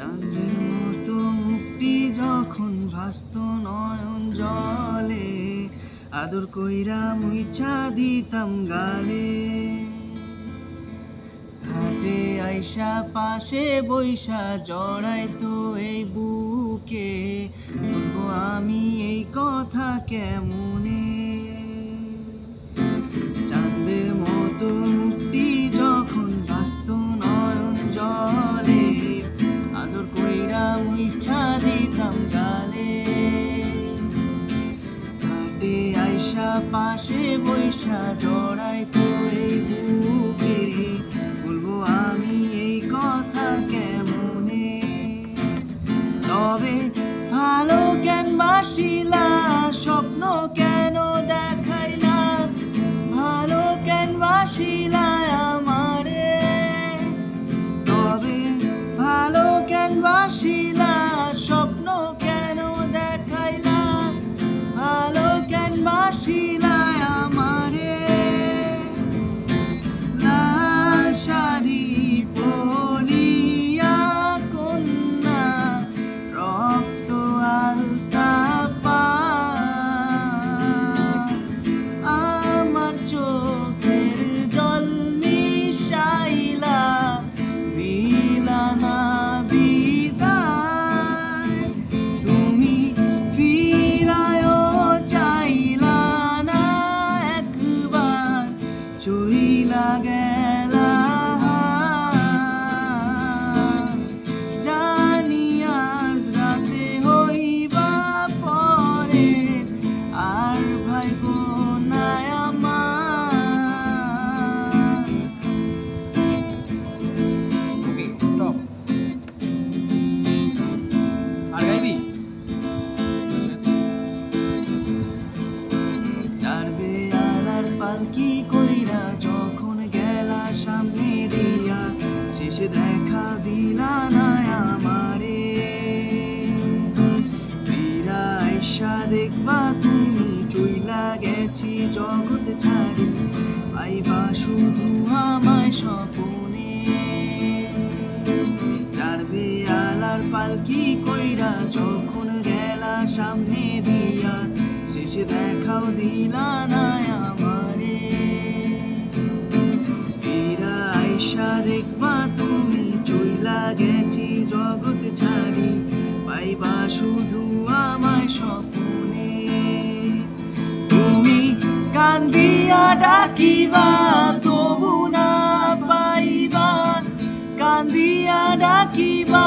চাঁদের মতো মুক্তি যখন ভাসত নয়ন জলে, আদর কইরা মুইছা দিতাম গালে। ঘাটে আইসা পাশে বইসা জড়াইতো এই বুকে, বলবো আমি এই কথা কেমনে। চাঁদের মতো মুক্তি যখন ভাসত নয়ন জলে, আদর কইরা মুইছা দিতাম গালে। ঘাটে আইসা পাশে বইসা জড়াইতো এই বুকে, বলবো আমি এই কথা কেমনে। তবে ভালো কেন বাসিলা, স্বপ্ন কেন দেখাইলা, ভালো কেন বাসিলা আমারে। তবে ভালো কেন বাসিলা, স্বপ্ন কেন দেখাইলা, ভালো কেন বাসিলা আমারে। লাল শাড়ি পরিয়া কন্যা, রক্ত আলতা পা, আমার চোখের জল মিশাইলা দিলা না বিদায়। তুমি ফিরায়ও চাইলা না একবার, চইলা গেলা। জানি আজ রাতে হইবা পরে, আর ভাইবো না আমার। Okay stop. আর গাইবি? চার বেয়ালার পালকি কইরা যখন গেলা সামনে দিয়া, শেষে দেখা দিলা না আমারে। ফিরা আইসা দেখবা তুমি চইলা গেছি জগৎ ছাড়ি, পাইবা শুধু আমায় স্বপনে। চার বেয়ালার পালকি কইরা যখন গেলা সামনে দিয়া, শেষে দেখাও দিলা না আমারে। ফিরা আইসা দেখবা তুমি চইলা গেছি জগৎ ছাড়ি, পাইবা শুধু আমায় স্বপ্নে। তুমি কান্দিয়া ডাকিবা তবু না পাইবা, কান্দিয়া ডাকিবা